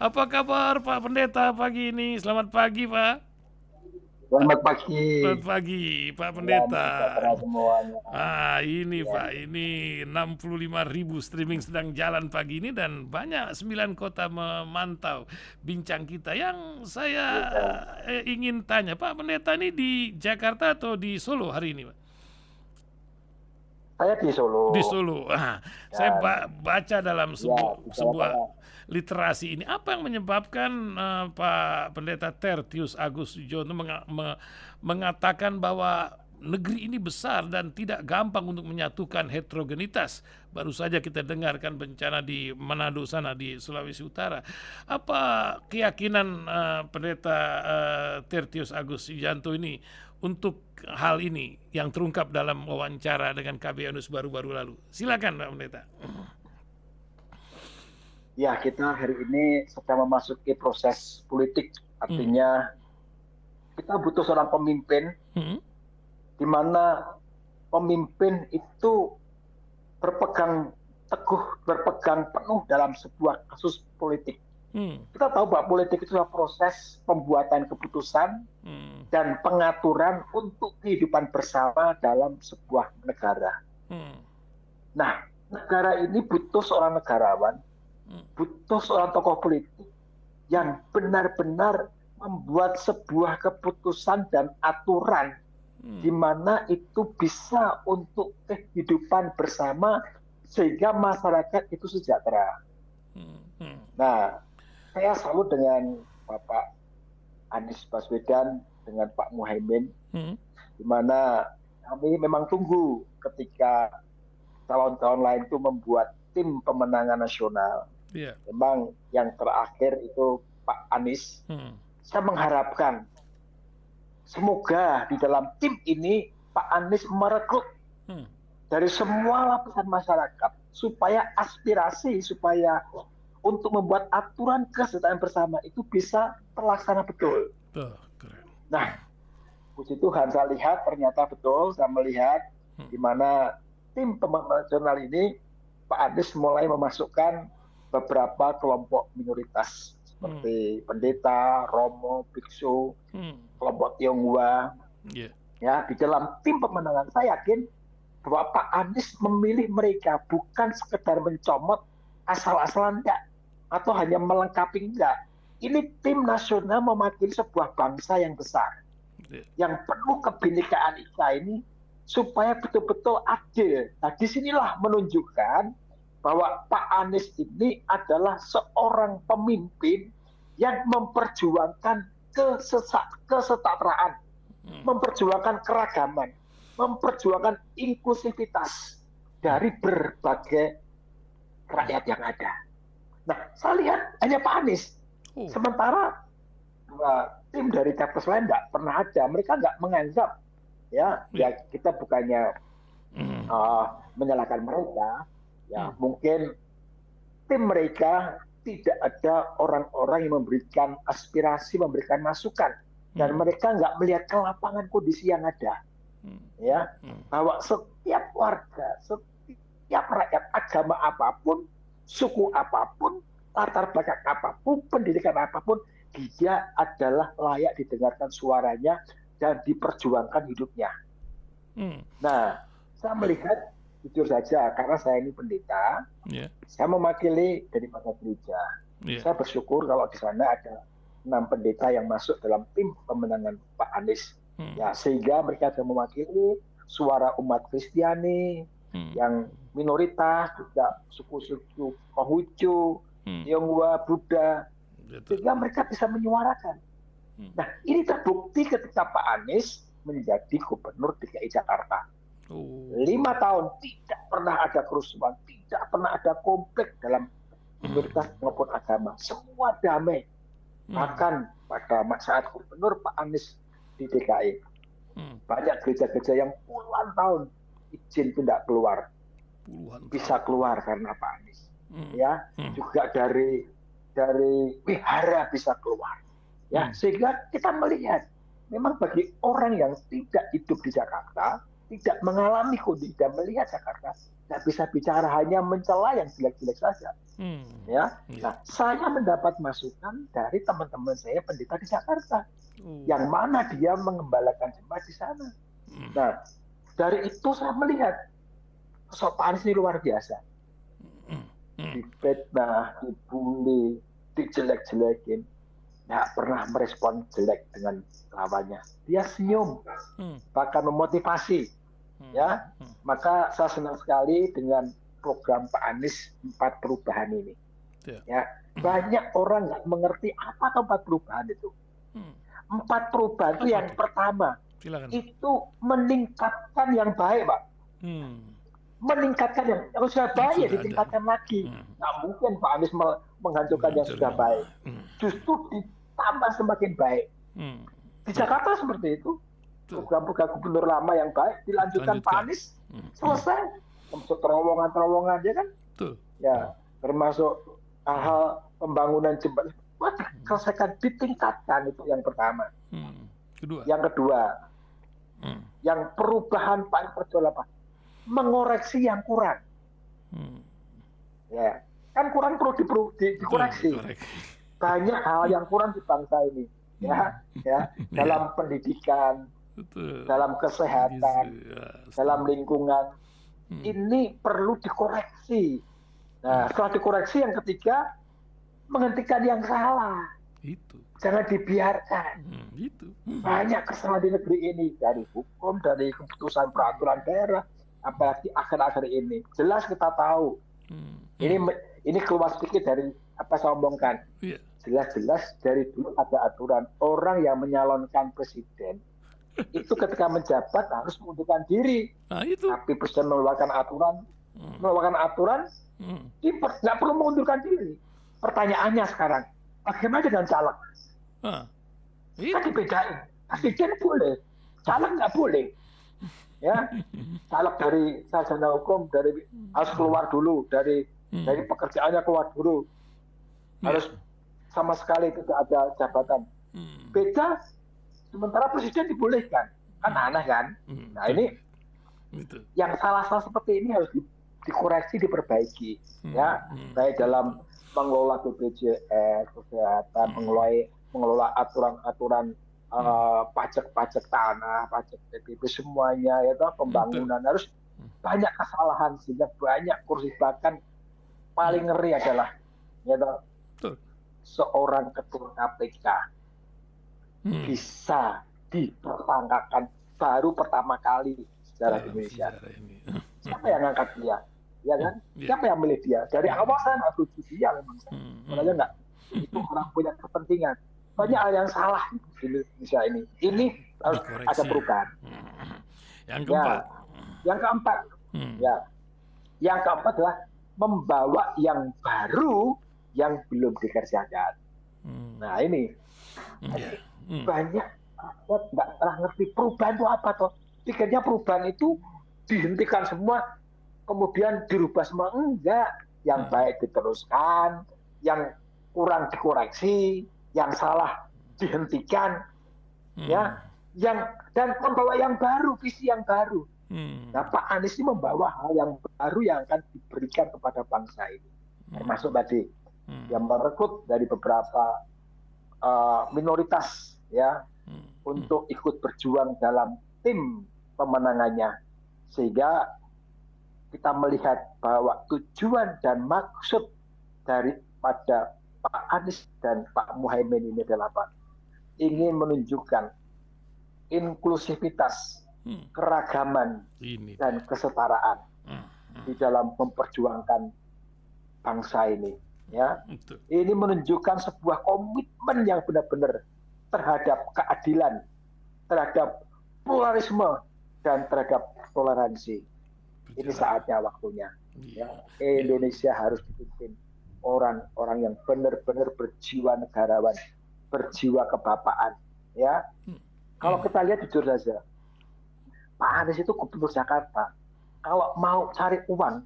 Apa kabar Pak Pendeta pagi ini? Selamat pagi Pak. Selamat pagi, Selamat pagi Pak salam Pendeta. sejahtera semuanya. Ini Ya, Pak, ini 65.000 streaming sedang jalan pagi ini dan banyak 9 kota memantau bincang kita. Yang saya ya. ingin tanya, Pak Pendeta ini di Jakarta atau di Solo hari ini, Pak? Saya di Solo Di Solo. Saya dan baca dalam ya sebuah di Jawa sebuah Tengah. literasi ini apa yang menyebabkan Pak Pendeta Tertius Agus Jono mengatakan bahwa negeri ini besar dan tidak gampang untuk menyatukan heterogenitas. Baru saja kita dengarkan bencana di Manado sana di Sulawesi Utara. Apa keyakinan Pendeta Tertius Agus Yujanto ini untuk hal ini yang terungkap dalam wawancara dengan KBNus baru-baru lalu? Silakan Pak Pendeta. Ya, kita hari ini sedang memasuki proses politik. Hmm. Artinya kita butuh seorang pemimpin Hmm. di mana pemimpin itu berpegang teguh, berpegang penuh dalam sebuah kasus politik. Hmm. Kita tahu bahwa politik itu adalah proses pembuatan keputusan Hmm. dan pengaturan untuk kehidupan bersama dalam sebuah negara. Hmm. Nah, negara ini butuh seorang negarawan, butuh seorang tokoh politik yang benar-benar membuat sebuah keputusan dan aturan di mana itu bisa untuk kehidupan bersama sehingga masyarakat itu sejahtera. Nah, saya salut dengan Bapak Anies Baswedan dengan Pak Muhaimin, di mana kami memang tunggu ketika calon-calon lain itu membuat tim pemenangan nasional. Yeah. Memang yang terakhir itu Pak Anies. Saya mengharapkan semoga di dalam tim ini Pak Anies merekrut dari semua lapisan masyarakat supaya aspirasi, supaya untuk membuat aturan kesejahteraan bersama itu bisa terlaksana betul. Keren. Nah, puji Tuhan saya lihat ternyata betul, saya melihat di mana tim pemenangan nasional ini Pak Anies mulai memasukkan beberapa kelompok minoritas seperti pendeta, romo, biksu, kelompok Tionghoa. Ya, di dalam tim pemenangan saya yakin bahwa Pak Anies memilih mereka bukan sekedar mencomot asal-asalan enggak atau hanya melengkapi enggak. Ini tim nasional mewakili sebuah bangsa yang besar, yang penuh kebinekaan ika ini supaya betul-betul adil. Nah, disinilah menunjukkan bahwa Pak Anies ini adalah seorang pemimpin yang memperjuangkan kesetaraan, memperjuangkan keragaman, memperjuangkan inklusivitas dari berbagai rakyat yang ada. Nah, saya lihat hanya Pak Anies. Sementara tim dari capres lain nggak pernah ada. Mereka nggak menganggap ya kita bukannya menyalahkan mereka. Ya, mungkin tim mereka tidak ada orang-orang yang memberikan aspirasi, memberikan masukan, dan mereka nggak melihat ke lapangan kondisi yang ada. Ya, bahwa setiap warga, setiap rakyat, agama apapun, suku apapun, latar belakang apapun, pendidikan apapun, dia adalah layak didengarkan suaranya dan diperjuangkan hidupnya. Nah, saya melihat jujur saja karena saya ini pendeta, saya mewakili dari masa gereja. Saya bersyukur kalau di sana ada 6 pendeta yang masuk dalam tim pemenangan Pak Anies. Ya, sehingga mereka bisa mewakili suara umat Kristiani yang minoritas, juga suku-suku Konghucu, Tionghoa, Buddha, sehingga mereka bisa menyuarakan. Nah, ini terbukti ketika Pak Anies menjadi gubernur DKI Jakarta. 5 tahun tidak pernah ada kerusuhan, tidak pernah ada konflik dalam minoritas maupun agama. Semua damai. Bahkan pada saat gubernur Pak Anies di DKI, banyak gereja-gereja yang puluhan tahun izin tidak keluar, bisa keluar karena Pak Anies. Ya, juga dari wihara bisa keluar. Ya, sehingga kita melihat memang bagi orang yang tidak hidup di Jakarta, tidak mengalami kondisi dan melihat Jakarta, nggak bisa bicara, hanya mencela yang jelek-jelek saja. Ya, nah saya mendapat masukan dari teman-teman saya pendeta di Jakarta, yang mana dia mengembalakan jemaat di sana. Nah, dari itu saya melihat sosok Pak Anies ini luar biasa. Difitnah, dibully, dijelek-jelekin, nggak pernah merespon jelek dengan lawannya. Dia senyum, bahkan memotivasi. Ya, maka saya senang sekali dengan program Pak Anies 4 perubahan ini. Ya, banyak orang nggak mengerti apa itu 4 perubahan itu. 4 perubahan itu yang pertama, itu meningkatkan yang baik, Pak. Meningkatkan yang sudah baik, ya ditingkatkan lagi. Nggak mungkin Pak Anies menghancurkan yang sudah baik. Justru ditambah semakin baik. Di Jakarta seperti itu. Program-program gubernur lama yang baik dilanjutkan Pak Anies, selesai. Termasuk terowongan-terowongan dia kan. Ya, termasuk hal pembangunan jembatan. Selesaikan, ditingkatkan, itu yang pertama. Yang kedua, yang perubahan Pak Perjuangan apa? Mengoreksi yang kurang. Ya, kan kurang perlu dikoreksi. Banyak hal yang kurang di bangsa ini. Ya, dalam pendidikan, dalam kesehatan, dalam lingkungan, ini perlu dikoreksi. Nah, setelah dikoreksi, yang ketiga, menghentikan yang salah. Jangan dibiarkan. Banyak kesalahan di negeri ini, dari hukum, dari keputusan peraturan daerah, apalagi akhir-akhir ini. Jelas kita tahu. Ini keluar sedikit dari apa saya omongkan. Jelas-jelas dari dulu ada aturan, orang yang menyalonkan presiden itu ketika menjabat harus mengundurkan diri. Tapi presiden mengeluarkan aturan, nggak perlu mengundurkan diri. Pertanyaannya sekarang, bagaimana dengan caleg? Kan dibedain. Presiden boleh, caleg nggak boleh. Ya, caleg dari sarjana hukum harus keluar dulu dari pekerjaannya, keluar dulu, harus sama sekali tidak ada jabatan. Beda. Sementara presiden dibolehkan, kan aneh kan? Nah ini yang salah-salah seperti ini harus dikoreksi, diperbaiki, ya, baik dalam mengelola BPJS, kesehatan, mengelola aturan-aturan pajak tanah, pajak PPP, semuanya, ya, pembangunan harus banyak kesalahan sehingga banyak kursi. Bahkan paling ngeri adalah, ya, seorang ketua KPK bisa dipersangkakan baru pertama kali sejarah Indonesia. Siapa yang ngangkat dia? Ya kan? Siapa yang milih dia? Dari awal saya nggak setuju dia memang. Sebenarnya nggak. Itu orang punya kepentingan. Banyak hal yang salah di Indonesia ini. Ini harus ada perubahan. Yang keempat. Yang keempat adalah membawa yang baru yang belum dikerjakan. Nah ini. Banyak nggak pernah ngerti perubahan itu apa toh. Pikirnya perubahan itu dihentikan semua, kemudian dirubah semua. Enggak, yang baik diteruskan, yang kurang dikoreksi, yang salah dihentikan, ya, dan membawa yang baru, visi yang baru. Nah, Pak Anies ini membawa hal yang baru yang akan diberikan kepada bangsa ini, termasuk tadi yang merekrut dari beberapa minoritas, ya, untuk ikut berjuang dalam tim pemenangannya, sehingga kita melihat bahwa tujuan dan maksud daripada Pak Anies dan Pak Muhaimin ini adalah apa? Ingin menunjukkan inklusivitas, keragaman, dan kesetaraan di dalam memperjuangkan bangsa ini. Ya, ini menunjukkan sebuah komitmen yang benar-benar terhadap keadilan, terhadap pluralisme, dan terhadap toleransi. Ini saatnya, waktunya. Ya, Indonesia harus dipimpin orang-orang yang benar-benar berjiwa negarawan, berjiwa kebapaan. Ya, kalau kita lihat jujur saja, Pak Anies itu gubernur Jakarta. Kalau mau cari uang,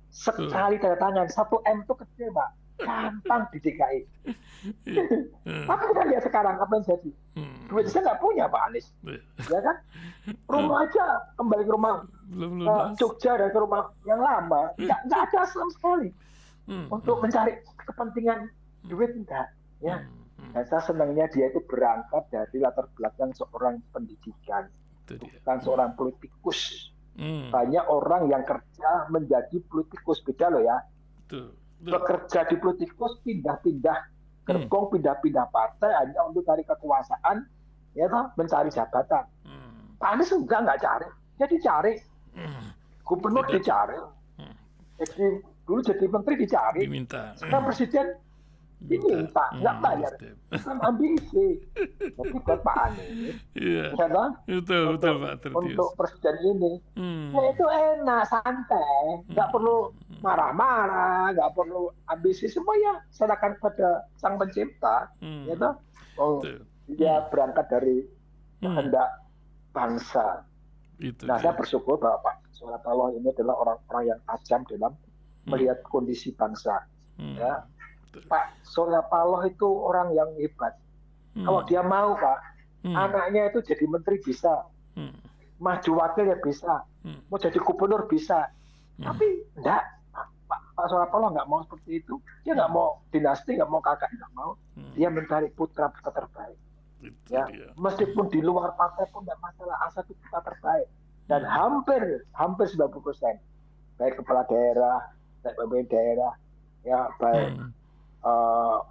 sekali tanda tangan 1 M itu kecil, Pak. Gampang di DKI. Tapi kita lihat sekarang apa yang jadi. duit saya nggak punya Pak Anies, ya kan? Rumah aja kembali ke rumah Belum lunas. Jogja dan ke rumah yang lama, nggak ada sama sekali untuk mencari kepentingan duit, enggak, ya. Dan saya senangnya dia itu berangkat dari latar belakang seorang pendidikan, bukan seorang politikus. Banyak orang yang kerja menjadi politikus, beda loh ya. Bekerja di politikus, pindah-pindah gerbong, pindah-pindah partai hanya untuk cari kekuasaan, ya toh, mencari jabatan. Pak Anies nggak cari, jadi cari. Gubernur dicari, jadi dulu jadi menteri dicari, diminta. sekarang presiden diminta, nggak bayar, kan ambisi. Tapi buat Pak Anies, Iya. ya toh, Betul Pak Tertius. untuk presiden ini, ya itu enak, santai, nggak perlu marah-marah, nggak perlu ambisi, semua ya serahkan pada Sang Pencipta, ya toh. Dia berangkat dari kehendak bangsa. Nah, saya bersyukur bahwa Pak Surya Paloh ini adalah orang-orang yang tajam dalam melihat kondisi bangsa. Ya, Pak Surya Paloh itu orang yang hebat. Kalau dia mau, Pak, anaknya itu jadi menteri bisa, maju wakil ya bisa, mau jadi gubernur bisa. Tapi enggak, Pak Surya Paloh nggak mau seperti itu. Dia nggak mau dinasti, nggak mau kakak, nggak mau. Dia mencari putra-putra terbaik. Ya, meskipun di luar partai pun tidak masalah, asal itu kita terbaik. Dan hampir 90%, baik kepala daerah, baik pemimpin daerah, ya baik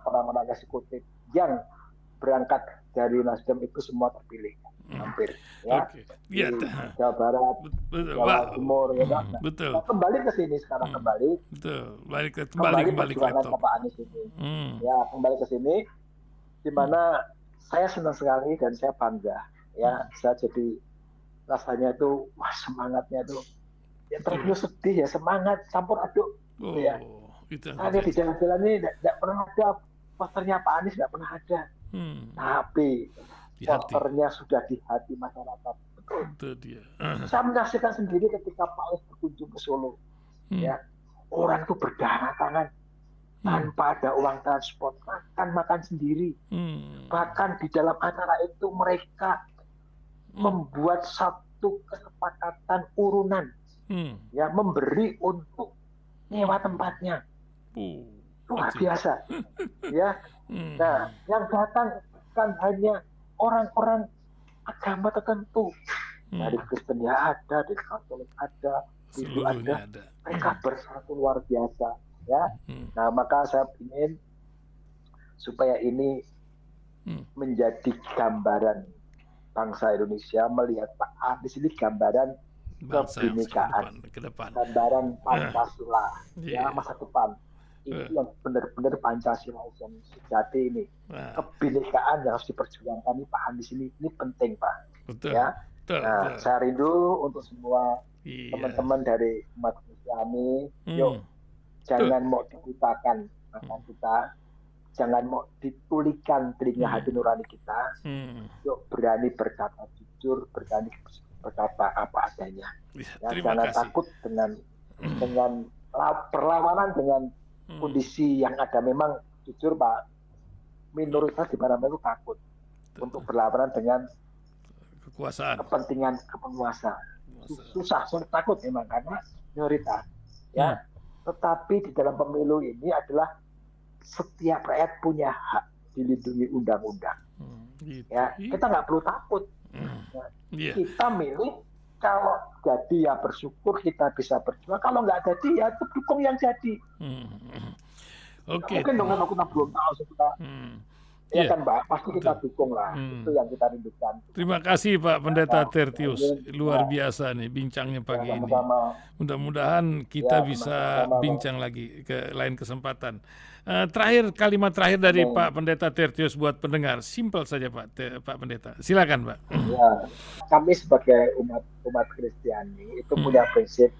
orang-orang eksekutif yang berangkat dari Nasdem itu semua terpilih, hampir. Ya, di Jawa Barat, Jawa Timur, ya kan. Nah, kembali ke sini sekarang kembali kembali ke laptop. Pak Anies ini. Ya, kembali ke sini, di mana saya senang sekali dan saya bangga, ya. Saya jadi rasanya itu, wah, semangatnya itu, ya terus sedih ya, semangat campur aduk, ya. Saya di jalan-jalan ini tidak pernah ada posternya Pak Anies, tidak pernah ada, tapi posternya sudah di hati masyarakat. Betul. Saya menyaksikan sendiri ketika Pak Anies berkunjung ke Solo, ya, orang itu berdatangan tanpa ada uang transport, makan sendiri. Bahkan di dalam acara itu mereka membuat satu kesepakatan urunan, ya, memberi untuk nyewa tempatnya. Luar biasa, ya. Nah, yang datang kan hanya orang-orang agama tertentu, dari Kristen ya ada, dari Katolik ada, Hindu ada. Mereka bersatu luar biasa. Ya, nah maka saya ingin supaya ini menjadi gambaran bangsa Indonesia, melihat Pak Anies ini gambaran kebinekaan, gambaran Pancasila, ya, masa depan. Ini yang benar-benar Pancasila yang sejati ini, kebinekaan yang harus diperjuangkan ini Pak Anies ini penting, Pak. Ya, nah, saya rindu untuk semua teman-teman dari umat Kristiani, yuk. Jangan mau dibutakan mata kita, jangan mau ditulikan telinga hati nurani kita. Yuk berani berkata jujur, berani berkata apa adanya. Ya, jangan takut dengan perlawanan dengan kondisi yang ada. Memang jujur Pak, minoritas di mana-mana itu takut untuk berlawanan dengan kekuasaan, kepentingan penguasa. Susah takut memang karena minoritas. Ya. Tetapi di dalam pemilu ini adalah setiap rakyat punya hak dilindungi undang-undang. Ya, kita nggak perlu takut. Kita milih, kalau jadi ya bersyukur kita bisa berjuang. Kalau nggak jadi ya dukung yang jadi. Mungkin dong aku belum tahu kita. Ya kan Pak, pasti kita dukung lah. Itu yang kita rindukan. Terima kasih Pak Pendeta Tertius, luar biasa nih bincangnya pagi ini. Mudah-mudahan kita bisa bincang lagi ke lain kesempatan. Kalimat terakhir dari Pak Pendeta Tertius buat pendengar, simpel saja Pak Pendeta. Silakan Pak. Ya, kami sebagai umat Kristiani itu punya prinsip,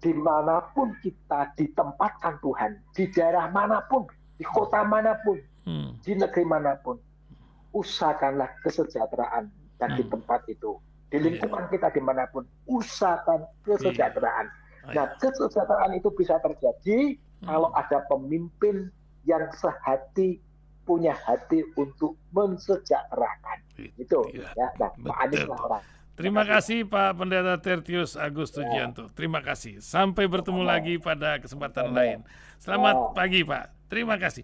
dimanapun kita ditempatkan Tuhan, di daerah manapun, di kota manapun, di negeri manapun, usahakanlah kesejahteraan dan di tempat itu, di lingkungan kita dimanapun, usahakan kesejahteraan. Nah, kesejahteraan itu bisa terjadi kalau ada pemimpin yang sehati, punya hati untuk mensejahterakan. Itu Itu Iya, ya. Nah, Pak Anies betul. lah orang. Terima kasih Pak Pendeta Tertius Agus Sugianto. Terima kasih. Sampai bertemu lagi pada kesempatan lain. Selamat pagi Pak. Terima kasih.